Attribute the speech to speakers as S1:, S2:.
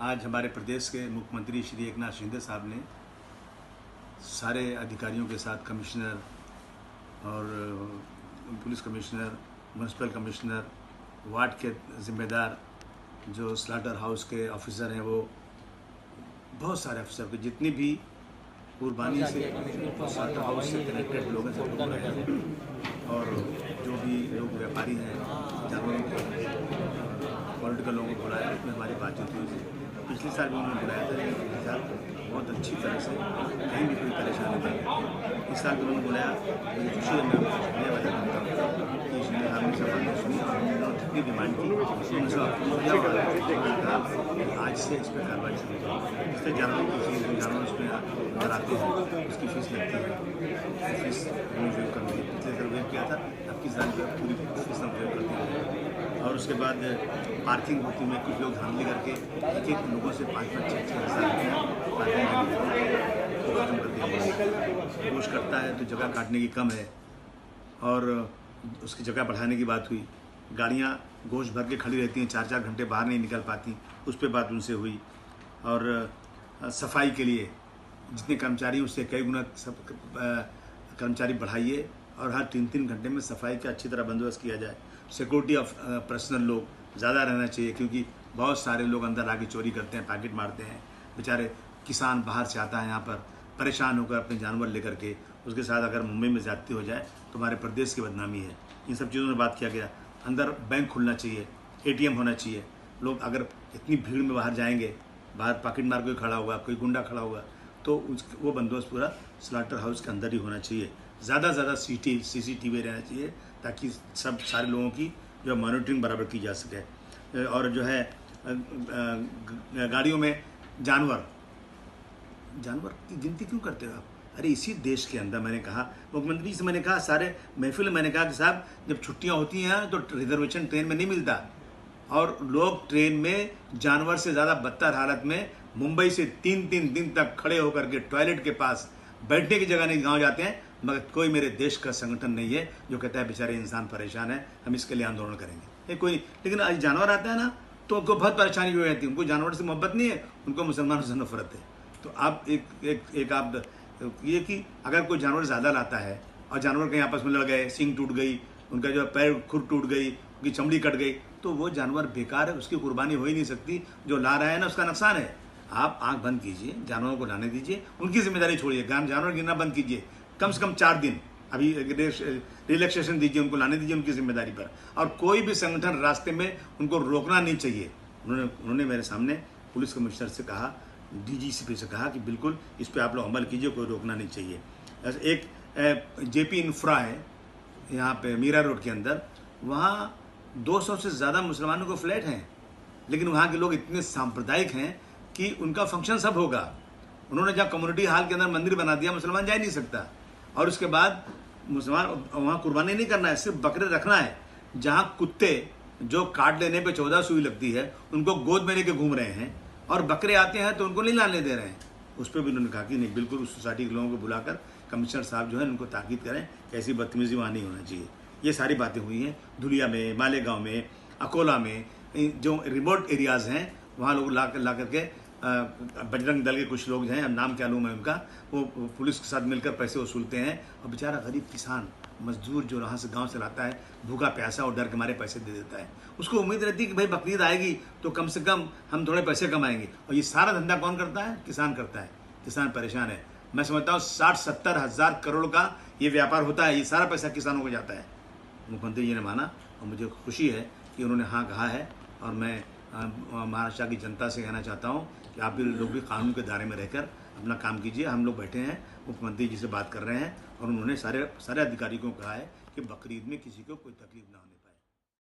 S1: आज हमारे प्रदेश के मुख्यमंत्री श्री एकनाथ शिंदे साहब ने सारे अधिकारियों के साथ कमिश्नर और police commissioner, municipal commissioner, ward के ज़िम्मेदार, जो स्लाटर हाउस के ऑफिसर हैं, वो बहुत सारे अफसर को जितनी भी कुर्बानी से स्लाटर हाउस से कनेक्टेड लोग हैं सबको बुलाया है। और जो भी लोग व्यापारी हैं, जानवरों के पॉलिटिकल लोगों को बुलाया, उसमें हमारी बातचीत हुई। पिछले साल भी उन्होंने बुलाया था, लेकिन पिछले साल बहुत अच्छी तरह से कहीं भी कोई परेशानी नहीं है। इस साल भी उन्होंने बुलाया, मुझे खुशी है। मैं शुक्रिया अदा करता हूँ कि इसमें हमने सब बातें सुनी और उन्होंने जितनी डिमांड की उन्होंने सब आज से इस पर कार्रवाई शुरू की। इससे जानवर उसमें अगर आते हैं उसकी फीस लगती है, फीस वेव करनी है। पिछले साल वेव किया था, अब की साल पूरी फीस हम वेव करते हैं। और उसके बाद पार्किंग होती में कुछ लोग धांधली करके एक लोगों से 5-5, 6-6 हज़ार रुपया पार्किंग को खत्म कर दिया। गोश्त करता है तो जगह काटने की कम है और उसकी जगह बढ़ाने की बात हुई। गाड़ियाँ गोश्त भर के खड़ी रहती हैं, 4-4 घंटे बाहर नहीं निकल पाती, उस पर बात उनसे हुई। और सफाई के लिए जितने कर्मचारी उससे कई गुना सब कर्मचारी बढ़ाइए और हर 3-3 घंटे में सफाई का अच्छी तरह बंदोबस्त किया जाए। सिक्योरिटी ऑफ पर्सनल लोग ज़्यादा रहना चाहिए, क्योंकि बहुत सारे लोग अंदर आके चोरी करते हैं, पैकेट मारते हैं। बेचारे किसान बाहर से आता है यहाँ पर परेशान होकर अपने जानवर लेकर के, उसके साथ अगर मुंबई में ज़्यादती हो जाए तो हमारे प्रदेश की बदनामी है। इन सब चीज़ों में बात किया गया। अंदर बैंक खुलना चाहिए, ATM होना चाहिए। लोग अगर इतनी भीड़ में बाहर जाएंगे, बाहर पॉकेट मार कोई खड़ा हुआ, कोई गुंडा खड़ा हुआ, तो वो बंदोबस्त पूरा स्लाटर हाउस के अंदर ही होना चाहिए। ज़्यादा से ज़्यादा CCTV रहना चाहिए, ताकि सब सारे लोगों की जो मॉनिटरिंग बराबर की जा सके। और जो है गाड़ियों में जानवर की गिनती क्यों करते हो आप? अरे इसी देश के अंदर मैंने कहा, मुख्यमंत्री से मैंने कहा, सारे महफिल में मैंने कहा कि साहब जब छुट्टियां होती हैं तो रिजर्वेशन ट्रेन में नहीं मिलता, और लोग ट्रेन में जानवर से ज़्यादा बदतर हालत में मुंबई से 3-3 दिन तक खड़े होकर के टॉयलेट के पास बैठने की जगह नहीं गाँव जाते हैं। मगर कोई मेरे देश का संगठन नहीं है जो कहता है बेचारे इंसान परेशान है, हम इसके लिए आंदोलन करेंगे। कोई, लेकिन आज जानवर आता है ना तो उनको बहुत परेशानी हो जाती है। उनको जानवर से मोहब्बत नहीं है, उनको मुसलमानों से नफरत है। तो आप एक आप ये कि अगर कोई जानवर ज़्यादा लाता है और जानवर कहीं आपस में लड़ गए, सींग टूट गई, उनका जो पैर खुर टूट गई, उनकी चमड़ी कट गई, तो वो जानवर बेकार है, उसकी कुर्बानी हो ही नहीं सकती। जो ला रहा है ना उसका नुकसान है। आप आंख बंद कीजिए, जानवरों को लाने दीजिए, उनकी जिम्मेदारी छोड़िए। जानवर गिनना बंद कीजिए, कम से कम 4 दिन अभी रिलैक्सेशन दीजिए, उनको लाने दीजिए उनकी जिम्मेदारी पर। और कोई भी संगठन रास्ते में उनको रोकना नहीं चाहिए। उन्होंने मेरे सामने पुलिस कमिश्नर से कहा, DGCP से कहा कि बिल्कुल इस पर आप लोग अमल कीजिए, कोई रोकना नहीं चाहिए। एक JP इंफ्रा है यहाँ पे मीरा रोड के अंदर, वहाँ 200 से ज़्यादा मुसलमानों को फ्लैट हैं, लेकिन वहाँ के लोग इतने सांप्रदायिक हैं कि उनका फंक्शन सब होगा। उन्होंने जहाँ कम्युनिटी हॉल के अंदर मंदिर बना दिया, मुसलमान जा ही नहीं सकता। और उसके बाद मुसलमान वहाँ कुर्बानी नहीं करना है, सिर्फ बकरे रखना है। जहाँ कुत्ते जो काट लेने पे 14 सुई लगती है, उनको गोद में लेके घूम रहे हैं, और बकरे आते हैं तो उनको नहीं लाने दे रहे हैं। उस पर भी उन्होंने कहा कि नहीं, बिल्कुल उस सोसाइटी के लोगों को बुलाकर कमिश्नर साहब जो है उनको ताकीद करें कि ऐसी बदतमीजी वहाँ नहीं होना चाहिए। ये सारी बातें हुई हैं। धुलिया में, मालेगांव में, अकोला में, जो रिमोट एरियाज़ हैं वहाँ लोग ला करके बजरंग दल के कुछ लोग हैं, अब नाम क्या लूँ मैं उनका, वो पुलिस के साथ मिलकर पैसे वसूलते हैं। और बेचारा गरीब किसान मजदूर जो यहाँ से गांव से लाता है, भूखा प्यासा, और डर के मारे पैसे दे देता है। उसको उम्मीद रहती है कि भाई बकरीद आएगी तो कम से कम हम थोड़े पैसे कमाएंगे। और ये सारा धंधा कौन करता है? किसान करता है। किसान परेशान है। मैं समझता हूँ 60-70 हज़ार करोड़ का ये व्यापार होता है, ये सारा पैसा किसानों को जाता है। मुख्यमंत्री जी ने माना और मुझे खुशी है कि उन्होंने हाँ कहा है। और मैं महाराष्ट्र की जनता से कहना चाहता हूँ कि आप भी लोग भी कानून के दायरे में रहकर अपना काम कीजिए। हम लोग बैठे हैं, मुख्यमंत्री जी से बात कर रहे हैं, और उन्होंने सारे अधिकारियों को कहा है कि बकरीद में किसी को कोई तकलीफ ना होने